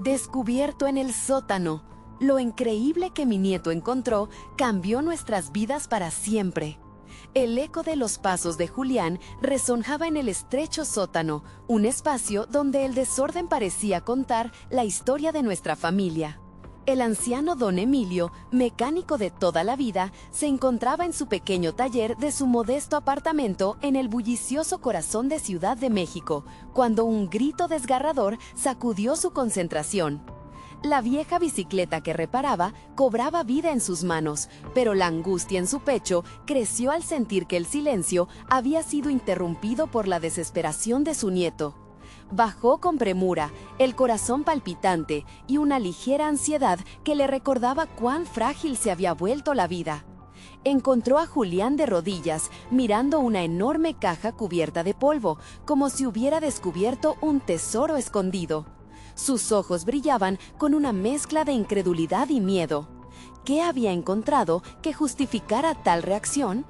Descubierto en el sótano. Lo increíble que mi nieto encontró cambió nuestras vidas para siempre. El eco de los pasos de Julián resonaba en el estrecho sótano, un espacio donde el desorden parecía contar la historia de nuestra familia. El anciano don Emilio, mecánico de toda la vida, se encontraba en su pequeño taller de su modesto apartamento en el bullicioso corazón de Ciudad de México, cuando un grito desgarrador sacudió su concentración. La vieja bicicleta que reparaba cobraba vida en sus manos, pero la angustia en su pecho creció al sentir que el silencio había sido interrumpido por la desesperación de su nieto. Bajó con premura, el corazón palpitante y una ligera ansiedad que le recordaba cuán frágil se había vuelto la vida. Encontró a Julián de rodillas, mirando una enorme caja cubierta de polvo, como si hubiera descubierto un tesoro escondido. Sus ojos brillaban con una mezcla de incredulidad y miedo. ¿Qué había encontrado que justificara tal reacción?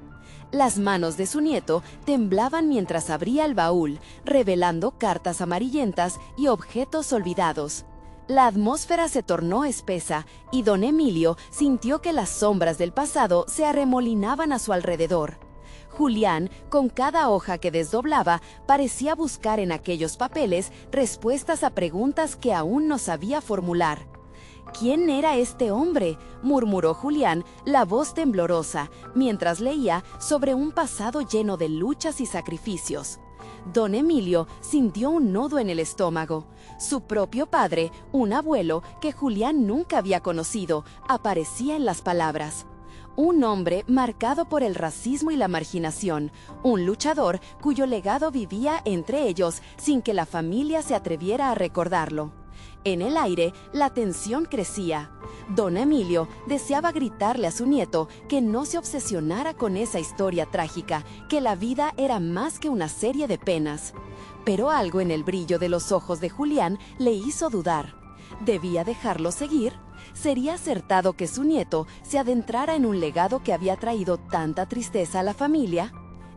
Las manos de su nieto temblaban mientras abría el baúl, revelando cartas amarillentas y objetos olvidados. La atmósfera se tornó espesa y don Emilio sintió que las sombras del pasado se arremolinaban a su alrededor. Julián, con cada hoja que desdoblaba, parecía buscar en aquellos papeles respuestas a preguntas que aún no sabía formular. ¿Quién era este hombre?, murmuró Julián, la voz temblorosa, mientras leía sobre un pasado lleno de luchas y sacrificios. Don Emilio sintió un nudo en el estómago. Su propio padre, un abuelo que Julián nunca había conocido, aparecía en las palabras. Un hombre marcado por el racismo y la marginación, un luchador cuyo legado vivía entre ellos sin que la familia se atreviera a recordarlo. En el aire, la tensión crecía. Don Emilio deseaba gritarle a su nieto que no se obsesionara con esa historia trágica, que la vida era más que una serie de penas. Pero algo en el brillo de los ojos de Julián le hizo dudar. ¿Debía dejarlo seguir? ¿Sería acertado que su nieto se adentrara en un legado que había traído tanta tristeza a la familia?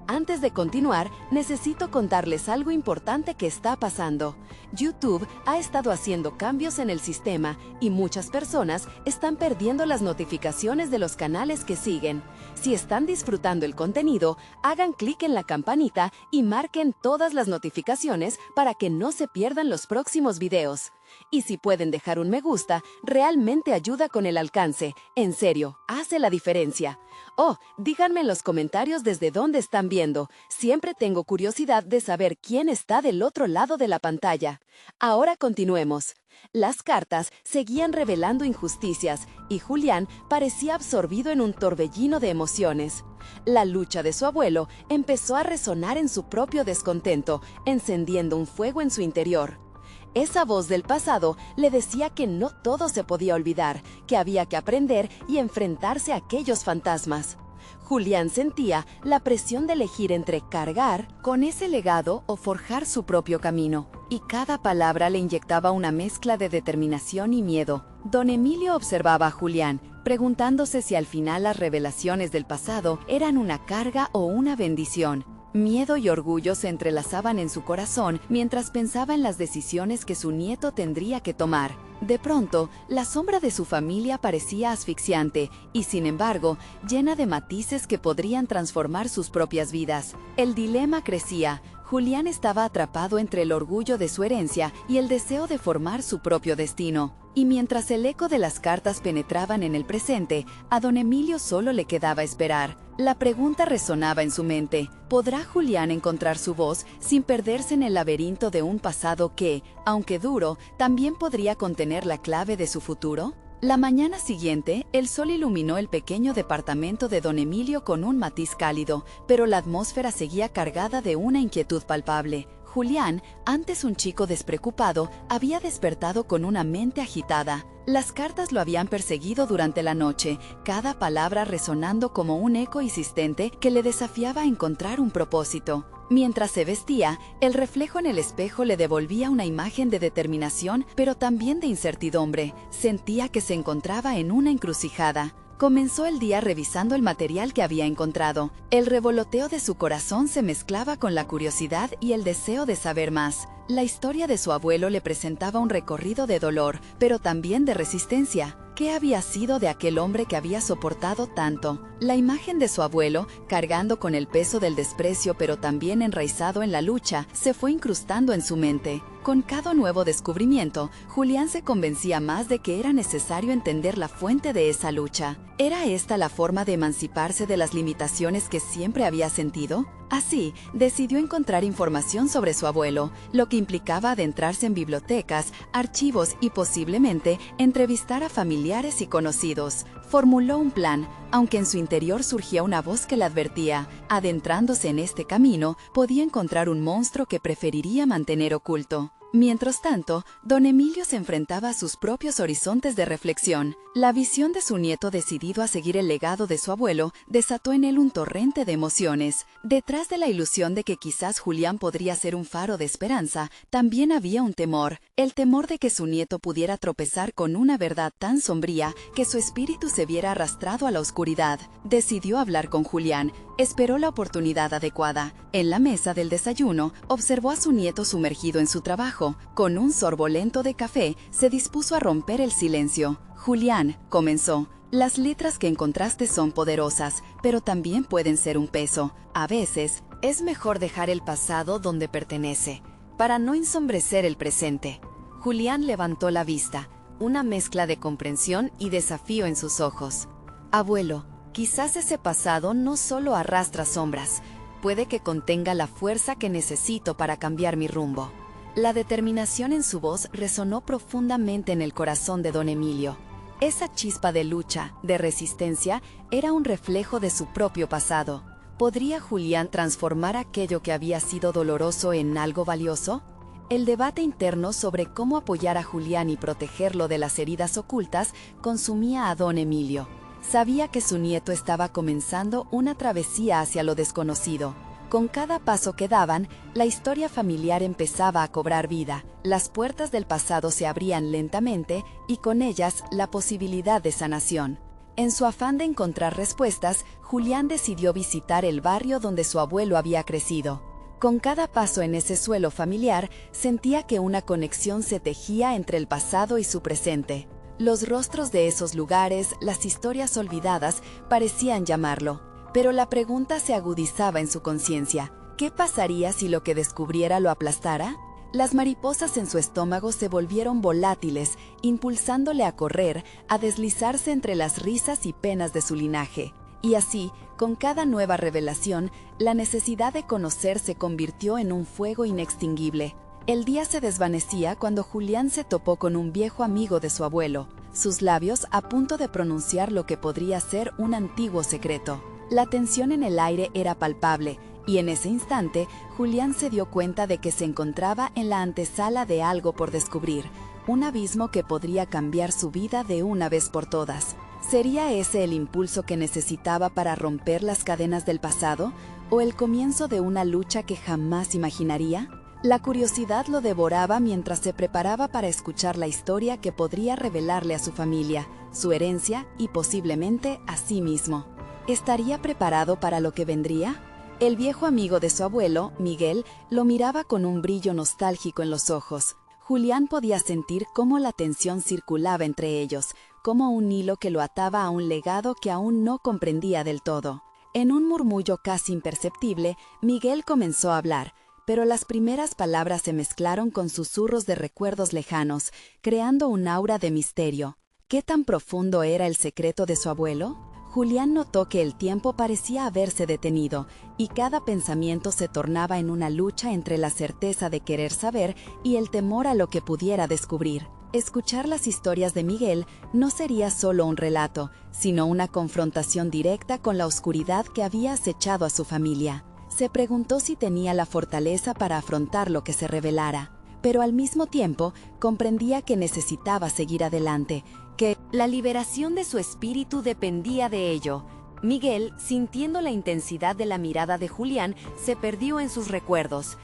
Antes de continuar, necesito contarles algo importante que está pasando. YouTube ha estado haciendo cambios en el sistema y muchas personas están perdiendo las notificaciones de los canales que siguen. Si están disfrutando el contenido, hagan clic en la campanita y marquen todas las notificaciones para que no se pierdan los próximos videos. Y si pueden dejar un me gusta, realmente ayuda con el alcance. En serio, hace la diferencia. Oh, díganme en los comentarios desde dónde están viendo. Siempre tengo curiosidad de saber quién está del otro lado de la pantalla. Ahora continuemos. Las cartas seguían revelando injusticias y Julián parecía absorbido en un torbellino de emociones. La lucha de su abuelo empezó a resonar en su propio descontento, encendiendo un fuego en su interior. Esa voz del pasado le decía que no todo se podía olvidar, que había que aprender y enfrentarse a aquellos fantasmas. Julián sentía la presión de elegir entre cargar con ese legado o forjar su propio camino, y cada palabra le inyectaba una mezcla de determinación y miedo. Don Emilio observaba a Julián, preguntándose si al final las revelaciones del pasado eran una carga o una bendición. Miedo y orgullo se entrelazaban en su corazón mientras pensaba en las decisiones que su nieto tendría que tomar. De pronto, la sombra de su familia parecía asfixiante y, sin embargo, llena de matices que podrían transformar sus propias vidas. El dilema crecía. Julián estaba atrapado entre el orgullo de su herencia y el deseo de formar su propio destino. Y mientras el eco de las cartas penetraban en el presente, a don Emilio solo le quedaba esperar. La pregunta resonaba en su mente: ¿podrá Julián encontrar su voz sin perderse en el laberinto de un pasado que, aunque duro, también podría contener la clave de su futuro? La mañana siguiente, el sol iluminó el pequeño departamento de don Emilio con un matiz cálido, pero la atmósfera seguía cargada de una inquietud palpable. Julián, antes un chico despreocupado, había despertado con una mente agitada. Las cartas lo habían perseguido durante la noche, cada palabra resonando como un eco insistente que le desafiaba a encontrar un propósito. Mientras se vestía, el reflejo en el espejo le devolvía una imagen de determinación, pero también de incertidumbre. Sentía que se encontraba en una encrucijada. Comenzó el día revisando el material que había encontrado. El revoloteo de su corazón se mezclaba con la curiosidad y el deseo de saber más. La historia de su abuelo le presentaba un recorrido de dolor, pero también de resistencia. ¿Qué había sido de aquel hombre que había soportado tanto? La imagen de su abuelo, cargando con el peso del desprecio pero también enraizado en la lucha, se fue incrustando en su mente. Con cada nuevo descubrimiento, Julián se convencía más de que era necesario entender la fuente de esa lucha. ¿Era esta la forma de emanciparse de las limitaciones que siempre había sentido? Así, decidió encontrar información sobre su abuelo, lo que implicaba adentrarse en bibliotecas, archivos y posiblemente entrevistar a familiares y conocidos. Formuló un plan, aunque en su interior surgía una voz que le advertía: adentrándose en este camino, podía encontrar un monstruo que preferiría mantener oculto. Mientras tanto, don Emilio se enfrentaba a sus propios horizontes de reflexión. La visión de su nieto decidido a seguir el legado de su abuelo desató en él un torrente de emociones. Detrás de la ilusión de que quizás Julián podría ser un faro de esperanza, también había un temor, el temor de que su nieto pudiera tropezar con una verdad tan sombría que su espíritu se viera arrastrado a la oscuridad. Decidió hablar con Julián. Esperó la oportunidad adecuada. En la mesa del desayuno, observó a su nieto sumergido en su trabajo. Con un sorbo lento de café, se dispuso a romper el silencio. «Julián», comenzó, «las letras que encontraste son poderosas, pero también pueden ser un peso. A veces, es mejor dejar el pasado donde pertenece, para no ensombrecer el presente». Julián levantó la vista, una mezcla de comprensión y desafío en sus ojos. «Abuelo, quizás ese pasado no solo arrastra sombras, puede que contenga la fuerza que necesito para cambiar mi rumbo». La determinación en su voz resonó profundamente en el corazón de don Emilio. Esa chispa de lucha, de resistencia, era un reflejo de su propio pasado. ¿Podría Julián transformar aquello que había sido doloroso en algo valioso? El debate interno sobre cómo apoyar a Julián y protegerlo de las heridas ocultas consumía a don Emilio. Sabía que su nieto estaba comenzando una travesía hacia lo desconocido. Con cada paso que daban, la historia familiar empezaba a cobrar vida. Las puertas del pasado se abrían lentamente y con ellas la posibilidad de sanación. En su afán de encontrar respuestas, Julián decidió visitar el barrio donde su abuelo había crecido. Con cada paso en ese suelo familiar, sentía que una conexión se tejía entre el pasado y su presente. Los rostros de esos lugares, las historias olvidadas, parecían llamarlo. Pero la pregunta se agudizaba en su conciencia. ¿Qué pasaría si lo que descubriera lo aplastara? Las mariposas en su estómago se volvieron volátiles, impulsándole a correr, a deslizarse entre las risas y penas de su linaje. Y así, con cada nueva revelación, la necesidad de conocer se convirtió en un fuego inextinguible. El día se desvanecía cuando Julián se topó con un viejo amigo de su abuelo, sus labios a punto de pronunciar lo que podría ser un antiguo secreto. La tensión en el aire era palpable, y en ese instante, Julián se dio cuenta de que se encontraba en la antesala de algo por descubrir, un abismo que podría cambiar su vida de una vez por todas. ¿Sería ese el impulso que necesitaba para romper las cadenas del pasado, o el comienzo de una lucha que jamás imaginaría? La curiosidad lo devoraba mientras se preparaba para escuchar la historia que podría revelarle a su familia, su herencia y posiblemente a sí mismo. ¿Estaría preparado para lo que vendría? El viejo amigo de su abuelo, Miguel, lo miraba con un brillo nostálgico en los ojos. Julián podía sentir cómo la tensión circulaba entre ellos, como un hilo que lo ataba a un legado que aún no comprendía del todo. En un murmullo casi imperceptible, Miguel comenzó a hablar, pero las primeras palabras se mezclaron con susurros de recuerdos lejanos, creando un aura de misterio. ¿Qué tan profundo era el secreto de su abuelo? Julián notó que el tiempo parecía haberse detenido, y cada pensamiento se tornaba en una lucha entre la certeza de querer saber y el temor a lo que pudiera descubrir. Escuchar las historias de Miguel no sería solo un relato, sino una confrontación directa con la oscuridad que había acechado a su familia. Se preguntó si tenía la fortaleza para afrontar lo que se revelara, pero al mismo tiempo comprendía que necesitaba seguir adelante, que la liberación de su espíritu dependía de ello. Miguel, sintiendo la intensidad de la mirada de Julián, se perdió en sus recuerdos.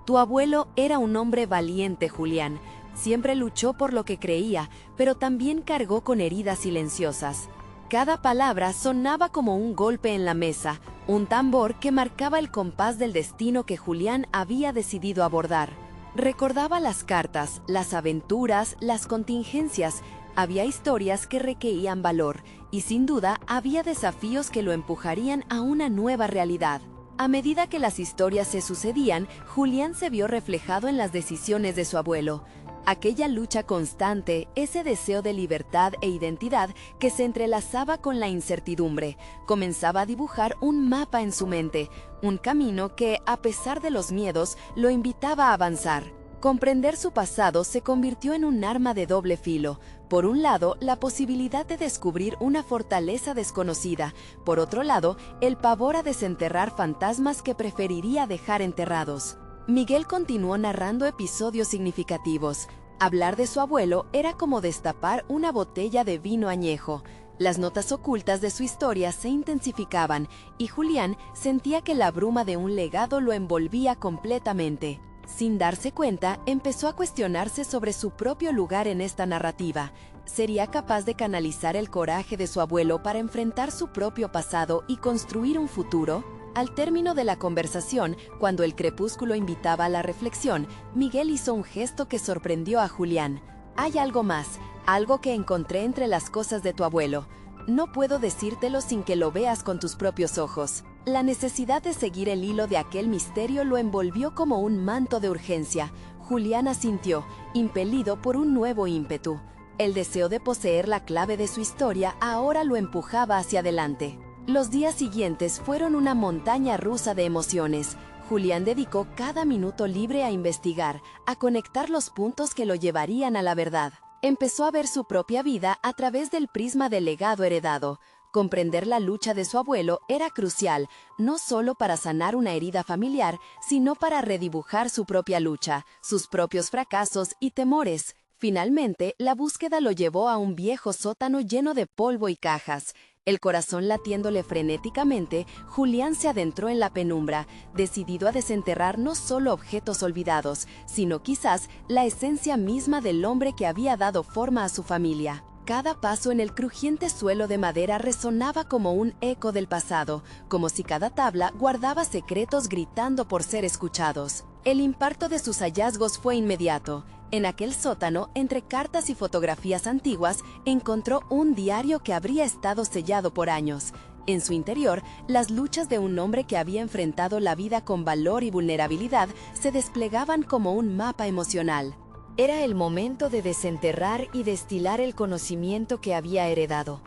Tu abuelo era un hombre valiente, Julián. Siempre luchó por lo que creía, pero también cargó con heridas silenciosas. Cada palabra sonaba como un golpe en la mesa, un tambor que marcaba el compás del destino que Julián había decidido abordar. Recordaba las cartas, las aventuras, las contingencias. Había historias que requerían valor, y sin duda había desafíos que lo empujarían a una nueva realidad. A medida que las historias se sucedían, Julián se vio reflejado en las decisiones de su abuelo. Aquella lucha constante, ese deseo de libertad e identidad que se entrelazaba con la incertidumbre, comenzaba a dibujar un mapa en su mente, un camino que, a pesar de los miedos, lo invitaba a avanzar. Comprender su pasado se convirtió en un arma de doble filo. Por un lado, la posibilidad de descubrir una fortaleza desconocida. Por otro lado, el pavor a desenterrar fantasmas que preferiría dejar enterrados. Miguel continuó narrando episodios significativos. Hablar de su abuelo era como destapar una botella de vino añejo. Las notas ocultas de su historia se intensificaban y Julián sentía que la bruma de un legado lo envolvía completamente. Sin darse cuenta, empezó a cuestionarse sobre su propio lugar en esta narrativa. ¿Sería capaz de canalizar el coraje de su abuelo para enfrentar su propio pasado y construir un futuro? Al término de la conversación, cuando el crepúsculo invitaba a la reflexión, Miguel hizo un gesto que sorprendió a Julián. «Hay algo más, algo que encontré entre las cosas de tu abuelo. No puedo decírtelo sin que lo veas con tus propios ojos». La necesidad de seguir el hilo de aquel misterio lo envolvió como un manto de urgencia. Julián asintió, impelido por un nuevo ímpetu. El deseo de poseer la clave de su historia ahora lo empujaba hacia adelante. Los días siguientes fueron una montaña rusa de emociones. Julián dedicó cada minuto libre a investigar, a conectar los puntos que lo llevarían a la verdad. Empezó a ver su propia vida a través del prisma del legado heredado. Comprender la lucha de su abuelo era crucial, no solo para sanar una herida familiar, sino para redibujar su propia lucha, sus propios fracasos y temores. Finalmente, la búsqueda lo llevó a un viejo sótano lleno de polvo y cajas. El corazón latiéndole frenéticamente, Julián se adentró en la penumbra, decidido a desenterrar no solo objetos olvidados, sino quizás la esencia misma del hombre que había dado forma a su familia. Cada paso en el crujiente suelo de madera resonaba como un eco del pasado, como si cada tabla guardaba secretos gritando por ser escuchados. El impacto de sus hallazgos fue inmediato. En aquel sótano, entre cartas y fotografías antiguas, encontró un diario que habría estado sellado por años. En su interior, las luchas de un hombre que había enfrentado la vida con valor y vulnerabilidad se desplegaban como un mapa emocional. Era el momento de desenterrar y destilar el conocimiento que había heredado.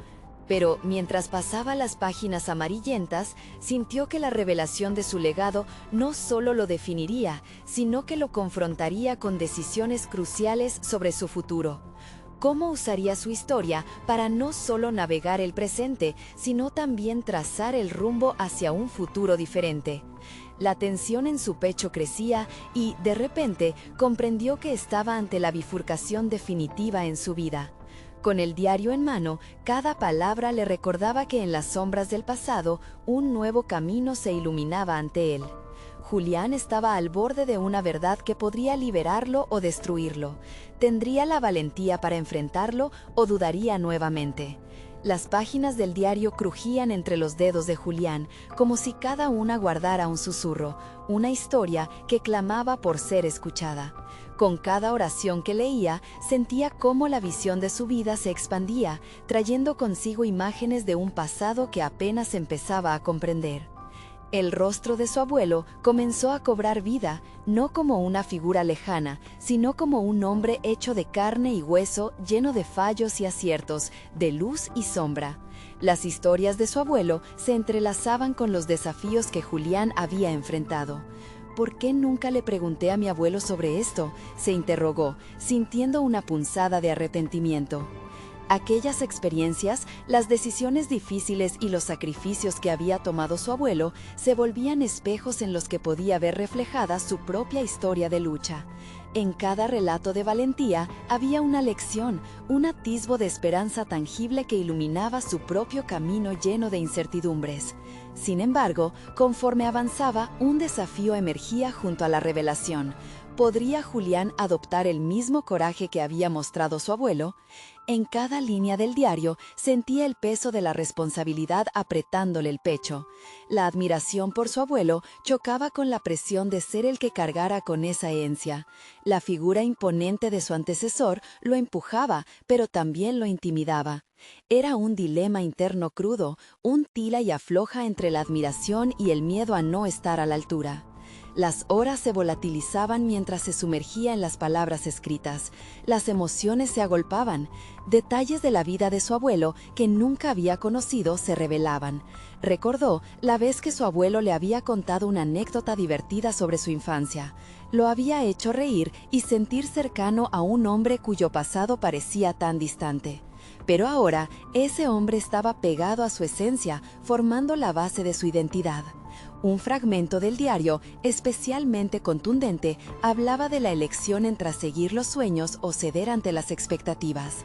Pero mientras pasaba las páginas amarillentas, sintió que la revelación de su legado no solo lo definiría, sino que lo confrontaría con decisiones cruciales sobre su futuro. ¿Cómo usaría su historia para no solo navegar el presente, sino también trazar el rumbo hacia un futuro diferente? La tensión en su pecho crecía y, de repente, comprendió que estaba ante la bifurcación definitiva en su vida. Con el diario en mano, cada palabra le recordaba que en las sombras del pasado, un nuevo camino se iluminaba ante él. Julián estaba al borde de una verdad que podría liberarlo o destruirlo. ¿Tendría la valentía para enfrentarlo o dudaría nuevamente? Las páginas del diario crujían entre los dedos de Julián, como si cada una guardara un susurro, una historia que clamaba por ser escuchada. Con cada oración que leía, sentía cómo la visión de su vida se expandía, trayendo consigo imágenes de un pasado que apenas empezaba a comprender. El rostro de su abuelo comenzó a cobrar vida, no como una figura lejana, sino como un hombre hecho de carne y hueso, lleno de fallos y aciertos, de luz y sombra. Las historias de su abuelo se entrelazaban con los desafíos que Julián había enfrentado. ¿Por qué nunca le pregunté a mi abuelo sobre esto?, se interrogó, sintiendo una punzada de arrepentimiento. Aquellas experiencias, las decisiones difíciles y los sacrificios que había tomado su abuelo se volvían espejos en los que podía ver reflejada su propia historia de lucha. En cada relato de valentía había una lección, un atisbo de esperanza tangible que iluminaba su propio camino lleno de incertidumbres. Sin embargo, conforme avanzaba, un desafío emergía junto a la revelación. ¿Podría Julián adoptar el mismo coraje que había mostrado su abuelo? En cada línea del diario sentía el peso de la responsabilidad apretándole el pecho. La admiración por su abuelo chocaba con la presión de ser el que cargara con esa herencia. La figura imponente de su antecesor lo empujaba, pero también lo intimidaba. Era un dilema interno crudo, un tira y afloja entre la admiración y el miedo a no estar a la altura. Las horas se volatilizaban mientras se sumergía en las palabras escritas. Las emociones se agolpaban. Detalles de la vida de su abuelo que nunca había conocido se revelaban. Recordó la vez que su abuelo le había contado una anécdota divertida sobre su infancia. Lo había hecho reír y sentir cercano a un hombre cuyo pasado parecía tan distante. Pero ahora, ese hombre estaba pegado a su esencia, formando la base de su identidad. Un fragmento del diario, especialmente contundente, hablaba de la elección entre seguir los sueños o ceder ante las expectativas.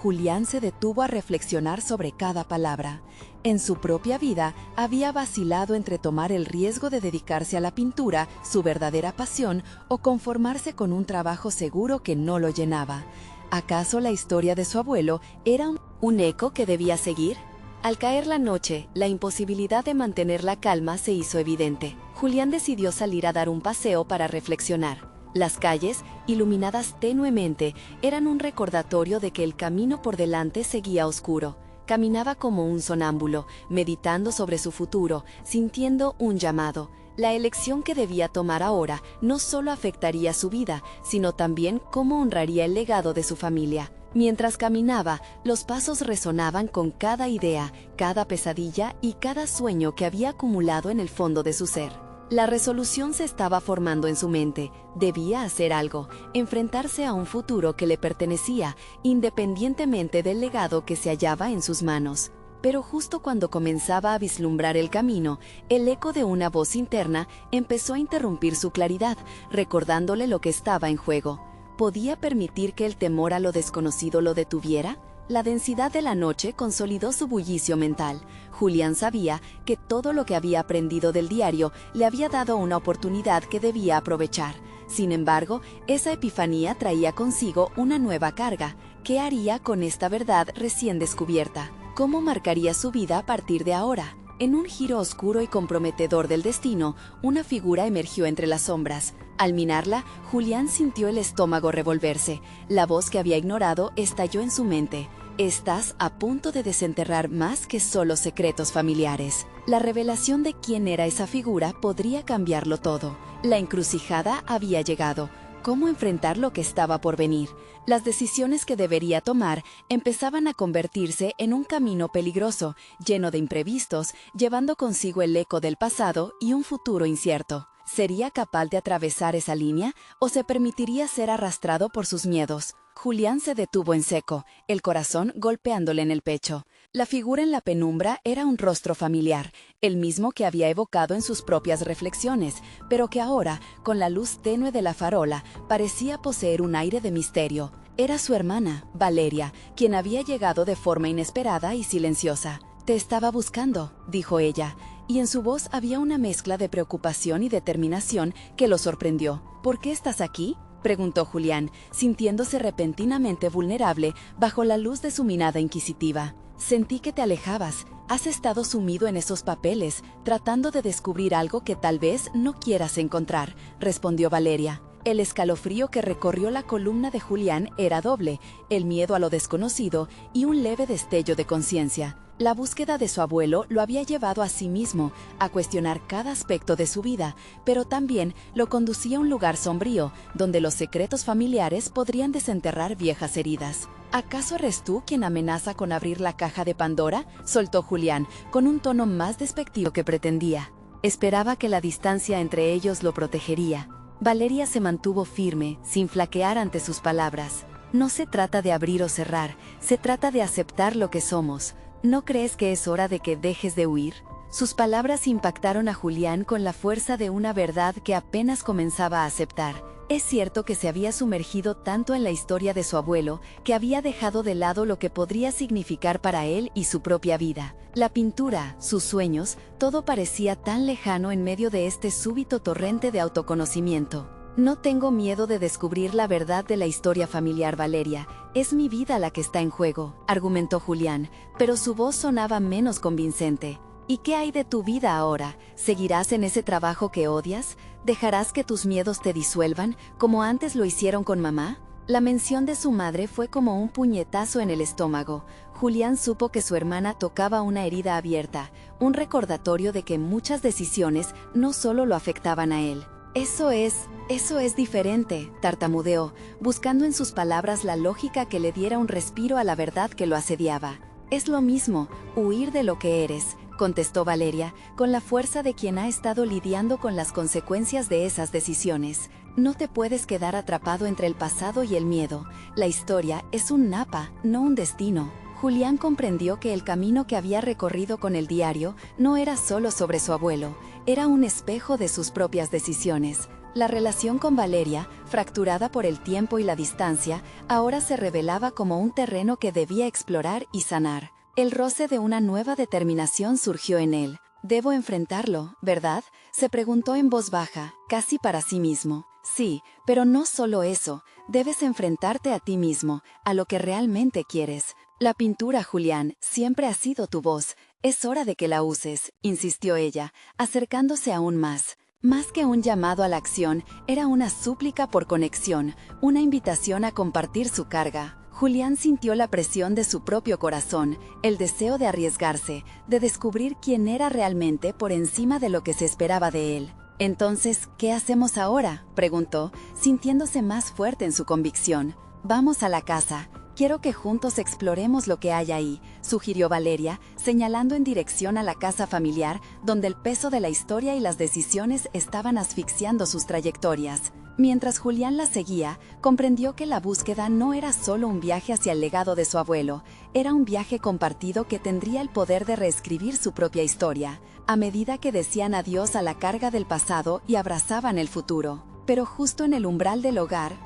Julián se detuvo a reflexionar sobre cada palabra. En su propia vida, había vacilado entre tomar el riesgo de dedicarse a la pintura, su verdadera pasión, o conformarse con un trabajo seguro que no lo llenaba. ¿Acaso la historia de su abuelo era un eco que debía seguir? Al caer la noche, la imposibilidad de mantener la calma se hizo evidente. Julián decidió salir a dar un paseo para reflexionar. Las calles, iluminadas tenuemente, eran un recordatorio de que el camino por delante seguía oscuro. Caminaba como un sonámbulo, meditando sobre su futuro, sintiendo un llamado. La elección que debía tomar ahora no solo afectaría su vida, sino también cómo honraría el legado de su familia. Mientras caminaba, los pasos resonaban con cada idea, cada pesadilla y cada sueño que había acumulado en el fondo de su ser. La resolución se estaba formando en su mente. Debía hacer algo, enfrentarse a un futuro que le pertenecía, independientemente del legado que se hallaba en sus manos. Pero justo cuando comenzaba a vislumbrar el camino, el eco de una voz interna empezó a interrumpir su claridad, recordándole lo que estaba en juego. ¿Podía permitir que el temor a lo desconocido lo detuviera? La densidad de la noche consolidó su bullicio mental. Julián sabía que todo lo que había aprendido del diario le había dado una oportunidad que debía aprovechar. Sin embargo, esa epifanía traía consigo una nueva carga. ¿Qué haría con esta verdad recién descubierta? ¿Cómo marcaría su vida a partir de ahora? En un giro oscuro y comprometedor del destino, una figura emergió entre las sombras. Al mirarla, Julián sintió el estómago revolverse. La voz que había ignorado estalló en su mente. Estás a punto de desenterrar más que solo secretos familiares. La revelación de quién era esa figura podría cambiarlo todo. La encrucijada había llegado. ¿Cómo enfrentar lo que estaba por venir? Las decisiones que debería tomar empezaban a convertirse en un camino peligroso, lleno de imprevistos, llevando consigo el eco del pasado y un futuro incierto. ¿Sería capaz de atravesar esa línea o se permitiría ser arrastrado por sus miedos? Julián se detuvo en seco, el corazón golpeándole en el pecho. La figura en la penumbra era un rostro familiar, el mismo que había evocado en sus propias reflexiones, pero que ahora, con la luz tenue de la farola, parecía poseer un aire de misterio. Era su hermana, Valeria, quien había llegado de forma inesperada y silenciosa. «Te estaba buscando», dijo ella, y en su voz había una mezcla de preocupación y determinación que lo sorprendió. «¿Por qué estás aquí?», preguntó Julián, sintiéndose repentinamente vulnerable bajo la luz de su mirada inquisitiva. «Sentí que te alejabas. Has estado sumido en esos papeles, tratando de descubrir algo que tal vez no quieras encontrar», respondió Valeria. El escalofrío que recorrió la columna de Julián era doble, el miedo a lo desconocido y un leve destello de conciencia. La búsqueda de su abuelo lo había llevado a sí mismo, a cuestionar cada aspecto de su vida, pero también lo conducía a un lugar sombrío, donde los secretos familiares podrían desenterrar viejas heridas. «¿Acaso eres tú quien amenaza con abrir la caja de Pandora?», soltó Julián, con un tono más despectivo que pretendía. Esperaba que la distancia entre ellos lo protegería. Valeria se mantuvo firme, sin flaquear ante sus palabras. «No se trata de abrir o cerrar, se trata de aceptar lo que somos. ¿No crees que es hora de que dejes de huir?». Sus palabras impactaron a Julián con la fuerza de una verdad que apenas comenzaba a aceptar. Es cierto que se había sumergido tanto en la historia de su abuelo que había dejado de lado lo que podría significar para él y su propia vida. La pintura, sus sueños, todo parecía tan lejano en medio de este súbito torrente de autoconocimiento. No tengo miedo de descubrir la verdad de la historia familiar, Valeria. Es mi vida la que está en juego, argumentó Julián, pero su voz sonaba menos convincente. ¿Y qué hay de tu vida ahora? ¿Seguirás en ese trabajo que odias? ¿Dejarás que tus miedos te disuelvan, como antes lo hicieron con mamá? La mención de su madre fue como un puñetazo en el estómago. Julián supo que su hermana tocaba una herida abierta, un recordatorio de que muchas decisiones no solo lo afectaban a él. Eso es diferente, tartamudeó, buscando en sus palabras la lógica que le diera un respiro a la verdad que lo asediaba. Es lo mismo, huir de lo que eres, contestó Valeria, con la fuerza de quien ha estado lidiando con las consecuencias de esas decisiones. No te puedes quedar atrapado entre el pasado y el miedo. La historia es un mapa, no un destino. Julián comprendió que el camino que había recorrido con el diario no era solo sobre su abuelo, era un espejo de sus propias decisiones. La relación con Valeria, fracturada por el tiempo y la distancia, ahora se revelaba como un terreno que debía explorar y sanar. El roce de una nueva determinación surgió en él. «Debo enfrentarlo, ¿verdad?», se preguntó en voz baja, casi para sí mismo. Sí, pero no solo eso, debes enfrentarte a ti mismo, a lo que realmente quieres. La pintura, Julián, siempre ha sido tu voz. Es hora de que la uses, insistió ella, acercándose aún más. Más que un llamado a la acción, era una súplica por conexión, una invitación a compartir su carga. Julián sintió la presión de su propio corazón, el deseo de arriesgarse, de descubrir quién era realmente por encima de lo que se esperaba de él. «Entonces, ¿qué hacemos ahora?», preguntó, sintiéndose más fuerte en su convicción. «Vamos a la casa. Quiero que juntos exploremos lo que hay ahí», sugirió Valeria, señalando en dirección a la casa familiar, donde el peso de la historia y las decisiones estaban asfixiando sus trayectorias. Mientras Julián la seguía, comprendió que la búsqueda no era solo un viaje hacia el legado de su abuelo, era un viaje compartido que tendría el poder de reescribir su propia historia, a medida que decían adiós a la carga del pasado y abrazaban el futuro. Pero justo en el umbral del hogar,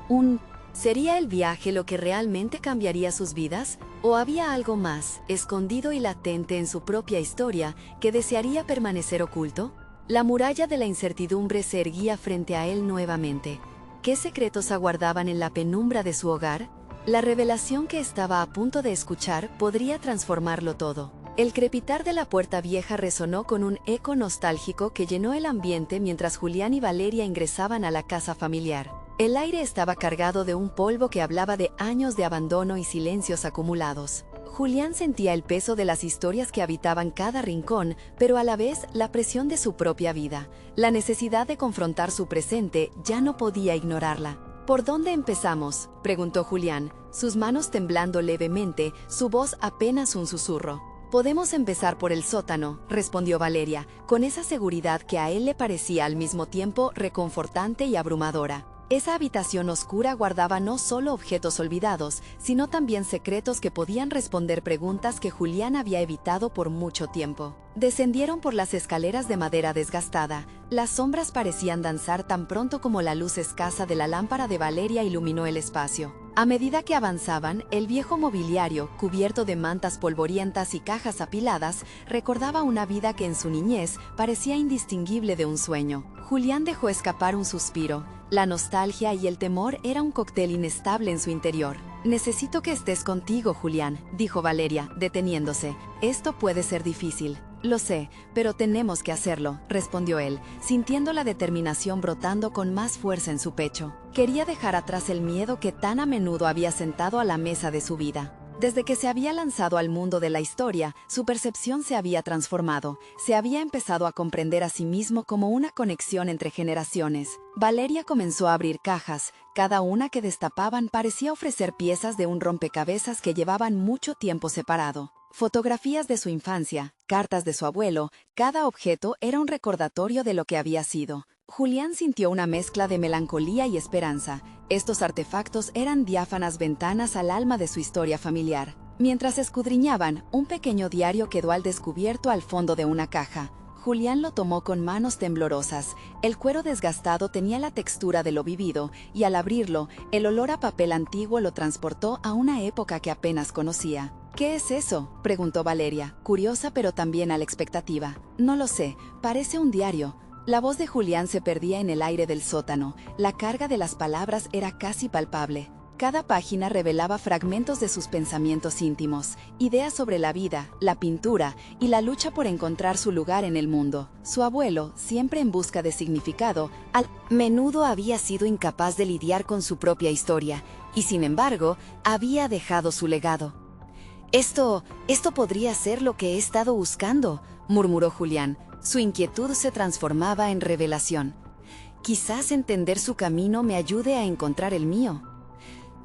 ¿sería el viaje lo que realmente cambiaría sus vidas? ¿O había algo más, escondido y latente en su propia historia, que desearía permanecer oculto? La muralla de la incertidumbre se erguía frente a él nuevamente. ¿Qué secretos aguardaban en la penumbra de su hogar? La revelación que estaba a punto de escuchar podría transformarlo todo. El crepitar de la puerta vieja resonó con un eco nostálgico que llenó el ambiente mientras Julián y Valeria ingresaban a la casa familiar. El aire estaba cargado de un polvo que hablaba de años de abandono y silencios acumulados. Julián sentía el peso de las historias que habitaban cada rincón, pero a la vez la presión de su propia vida. La necesidad de confrontar su presente ya no podía ignorarla. «¿Por dónde empezamos?», preguntó Julián, sus manos temblando levemente, su voz apenas un susurro. «Podemos empezar por el sótano», respondió Valeria, con esa seguridad que a él le parecía al mismo tiempo reconfortante y abrumadora. Esa habitación oscura guardaba no solo objetos olvidados, sino también secretos que podían responder preguntas que Julián había evitado por mucho tiempo. Descendieron por las escaleras de madera desgastada. Las sombras parecían danzar tan pronto como la luz escasa de la lámpara de Valeria iluminó el espacio. A medida que avanzaban, el viejo mobiliario, cubierto de mantas polvorientas y cajas apiladas, recordaba una vida que en su niñez parecía indistinguible de un sueño. Julián dejó escapar un suspiro. La nostalgia y el temor era un cóctel inestable en su interior. «Necesito que estés contigo, Julián», dijo Valeria, deteniéndose. «Esto puede ser difícil». «Lo sé, pero tenemos que hacerlo», respondió él, sintiendo la determinación brotando con más fuerza en su pecho. Quería dejar atrás el miedo que tan a menudo había sentado a la mesa de su vida. Desde que se había lanzado al mundo de la historia, su percepción se había transformado. Se había empezado a comprender a sí mismo como una conexión entre generaciones. Valeria comenzó a abrir cajas. Cada una que destapaban parecía ofrecer piezas de un rompecabezas que llevaban mucho tiempo separado. Fotografías de su infancia, cartas de su abuelo, cada objeto era un recordatorio de lo que había sido. Julián sintió una mezcla de melancolía y esperanza. Estos artefactos eran diáfanas ventanas al alma de su historia familiar. Mientras escudriñaban, un pequeño diario quedó al descubierto al fondo de una caja. Julián lo tomó con manos temblorosas. El cuero desgastado tenía la textura de lo vivido, y al abrirlo, el olor a papel antiguo lo transportó a una época que apenas conocía. «¿Qué es eso?», preguntó Valeria, curiosa pero también a la expectativa. «No lo sé, parece un diario». La voz de Julián se perdía en el aire del sótano. La carga de las palabras era casi palpable. Cada página revelaba fragmentos de sus pensamientos íntimos, ideas sobre la vida, la pintura y la lucha por encontrar su lugar en el mundo. Su abuelo, siempre en busca de significado, al menudo había sido incapaz de lidiar con su propia historia, y sin embargo, había dejado su legado. Esto podría ser lo que he estado buscando, murmuró Julián. Su inquietud se transformaba en revelación. Quizás entender su camino me ayude a encontrar el mío.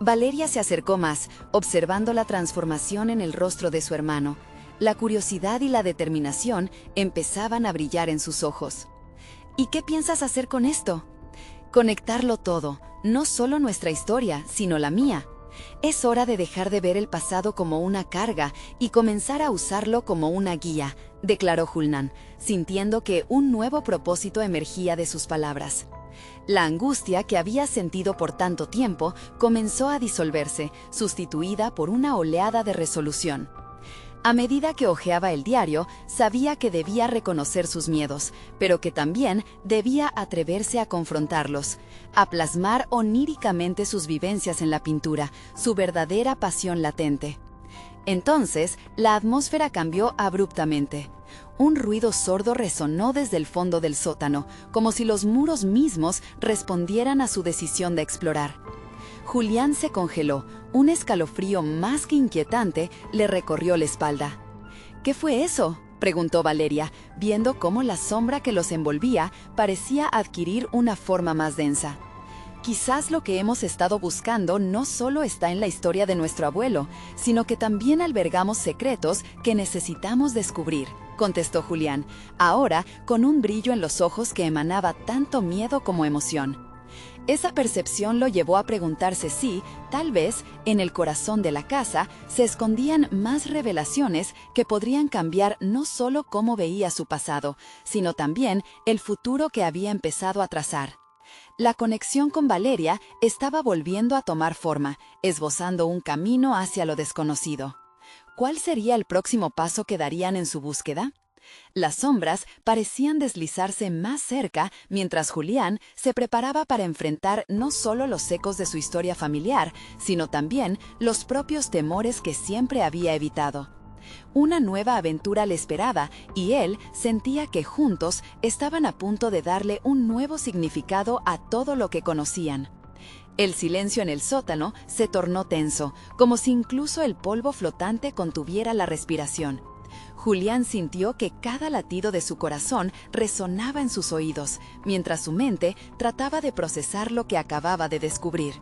Valeria se acercó más, observando la transformación en el rostro de su hermano. La curiosidad y la determinación empezaban a brillar en sus ojos. ¿Y qué piensas hacer con esto? Conectarlo todo, no solo nuestra historia, sino la mía. Es hora de dejar de ver el pasado como una carga y comenzar a usarlo como una guía, declaró Julián, sintiendo que un nuevo propósito emergía de sus palabras. La angustia que había sentido por tanto tiempo comenzó a disolverse, sustituida por una oleada de resolución. A medida que hojeaba el diario, sabía que debía reconocer sus miedos, pero que también debía atreverse a confrontarlos, a plasmar oníricamente sus vivencias en la pintura, su verdadera pasión latente. Entonces, la atmósfera cambió abruptamente. Un ruido sordo resonó desde el fondo del sótano, como si los muros mismos respondieran a su decisión de explorar. Julián se congeló. Un escalofrío más que inquietante le recorrió la espalda. ¿Qué fue eso?, preguntó Valeria, viendo cómo la sombra que los envolvía parecía adquirir una forma más densa. Quizás lo que hemos estado buscando no solo está en la historia de nuestro abuelo, sino que también albergamos secretos que necesitamos descubrir, contestó Julián, ahora con un brillo en los ojos que emanaba tanto miedo como emoción. Esa percepción lo llevó a preguntarse si, tal vez, en el corazón de la casa se escondían más revelaciones que podrían cambiar no solo cómo veía su pasado, sino también el futuro que había empezado a trazar. La conexión con Valeria estaba volviendo a tomar forma, esbozando un camino hacia lo desconocido. ¿Cuál sería el próximo paso que darían en su búsqueda? Las sombras parecían deslizarse más cerca mientras Julián se preparaba para enfrentar no solo los ecos de su historia familiar, sino también los propios temores que siempre había evitado. Una nueva aventura le esperaba y él sentía que juntos estaban a punto de darle un nuevo significado a todo lo que conocían. El silencio en el sótano se tornó tenso, como si incluso el polvo flotante contuviera la respiración. Julián sintió que cada latido de su corazón resonaba en sus oídos, mientras su mente trataba de procesar lo que acababa de descubrir.